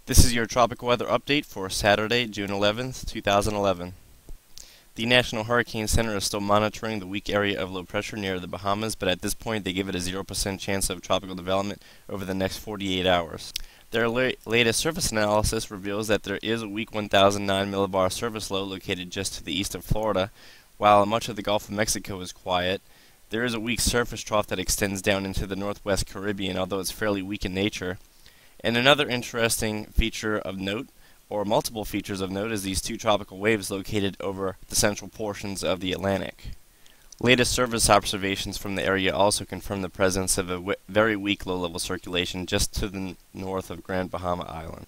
This is your tropical weather update for Saturday, June 11th, 2011. The National Hurricane Center is still monitoring the weak area of low pressure near the Bahamas, but at this point they give it a 0% chance of tropical development over the next 48 hours. Their latest surface analysis reveals that there is a weak 1009 millibar surface low located just to the east of Florida. While much of the Gulf of Mexico is quiet, there is a weak surface trough that extends down into the northwest Caribbean, although it's fairly weak in nature. And another interesting feature of note, or multiple features of note, is these two tropical waves located over the central portions of the Atlantic. Latest surface observations from the area also confirm the presence of a very weak low-level circulation just to the north of Grand Bahama Island.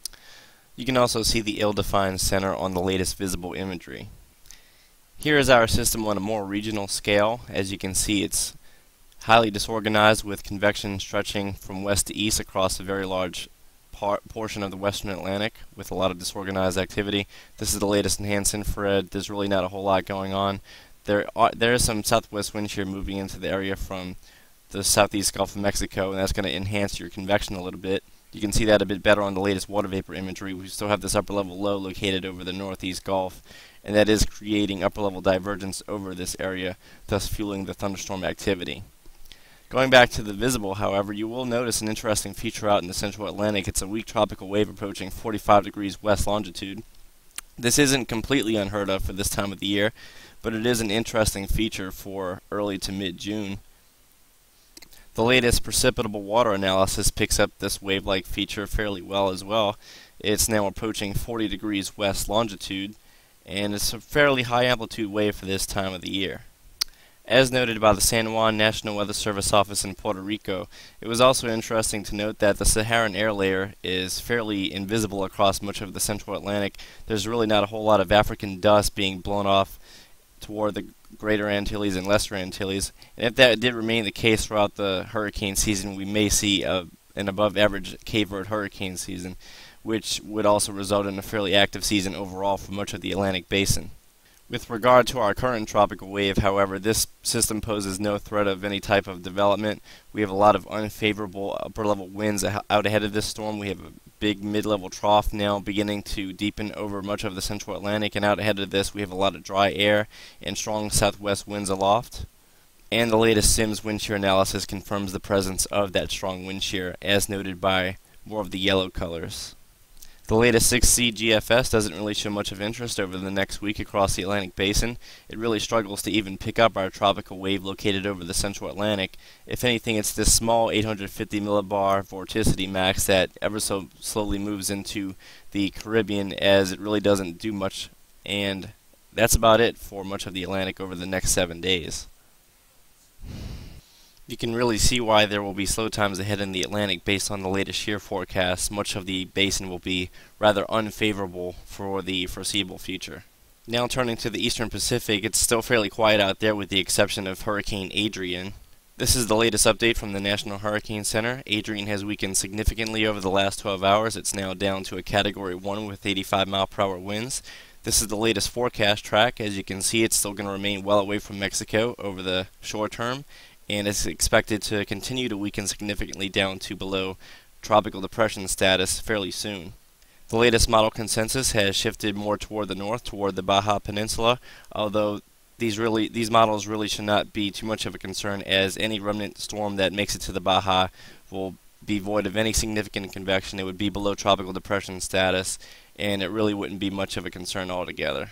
You can also see the ill-defined center on the latest visible imagery. Here is our system on a more regional scale. As you can see, it's highly disorganized with convection stretching from west to east across a very large portion of the western Atlantic with a lot of disorganized activity. This is the latest enhanced infrared. There's really not a whole lot going on. There is some southwest wind shear moving into the area from the southeast Gulf of Mexico, and that's going to enhance your convection a little bit. You can see that a bit better on the latest water vapor imagery. We still have this upper level low located over the northeast Gulf, and that is creating upper level divergence over this area, thus fueling the thunderstorm activity. Going back to the visible, however, you will notice an interesting feature out in the central Atlantic. It's a weak tropical wave approaching 45 degrees west longitude. This isn't completely unheard of for this time of the year, but it is an interesting feature for early to mid-June. The latest precipitable water analysis picks up this wave-like feature fairly well as well. It's now approaching 40 degrees west longitude, and it's a fairly high amplitude wave for this time of the year. As noted by the San Juan National Weather Service office in Puerto Rico, it was also interesting to note that the Saharan air layer is fairly invisible across much of the central Atlantic. There's really not a whole lot of African dust being blown off toward the Greater Antilles and Lesser Antilles, and if that did remain the case throughout the hurricane season, we may see an above average Cape Verde hurricane season, which would also result in a fairly active season overall for much of the Atlantic basin. With regard to our current tropical wave, however, this system poses no threat of any type of development. We have a lot of unfavorable upper-level winds out ahead of this storm. We have a big mid-level trough now beginning to deepen over much of the central Atlantic, and out ahead of this we have a lot of dry air and strong southwest winds aloft. And the latest SIMS wind shear analysis confirms the presence of that strong wind shear, as noted by more of the yellow colors. The latest 6C GFS doesn't really show much of interest over the next week across the Atlantic basin. It really struggles to even pick up our tropical wave located over the central Atlantic. If anything, it's this small 850 millibar vorticity max that ever so slowly moves into the Caribbean, as it really doesn't do much, and that's about it for much of the Atlantic over the next 7 days. You can really see why there will be slow times ahead in the Atlantic based on the latest shear forecast. Much of the basin will be rather unfavorable for the foreseeable future. Now turning to the eastern Pacific, it's still fairly quiet out there with the exception of Hurricane Adrian. This is the latest update from the National Hurricane Center. Adrian has weakened significantly over the last 12 hours. It's now down to a Category 1 with 85-mile-per-hour winds. This is the latest forecast track. As you can see, it's still going to remain well away from Mexico over the short term, and is expected to continue to weaken significantly down to below tropical depression status fairly soon. The latest model consensus has shifted more toward the north, toward the Baja Peninsula, although these models really should not be too much of a concern, as any remnant storm that makes it to the Baja will be void of any significant convection. It would be below tropical depression status, and it really wouldn't be much of a concern altogether.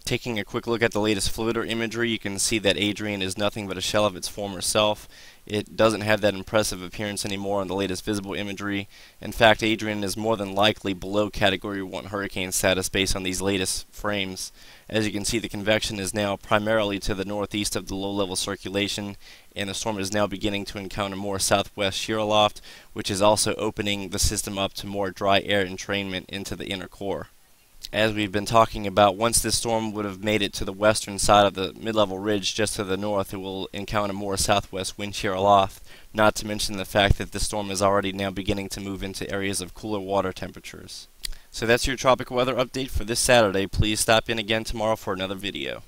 Taking a quick look at the latest FLIDR imagery, you can see that Adrian is nothing but a shell of its former self. It doesn't have that impressive appearance anymore on the latest visible imagery. In fact, Adrian is more than likely below Category 1 hurricane status based on these latest frames. As you can see, the convection is now primarily to the northeast of the low-level circulation, and the storm is now beginning to encounter more southwest shear aloft, which is also opening the system up to more dry air entrainment into the inner core. As we've been talking about, once this storm would have made it to the western side of the mid-level ridge just to the north, it will encounter more southwest wind shear aloft, not to mention the fact that the storm is already now beginning to move into areas of cooler water temperatures. So that's your tropical weather update for this Saturday. Please stop in again tomorrow for another video.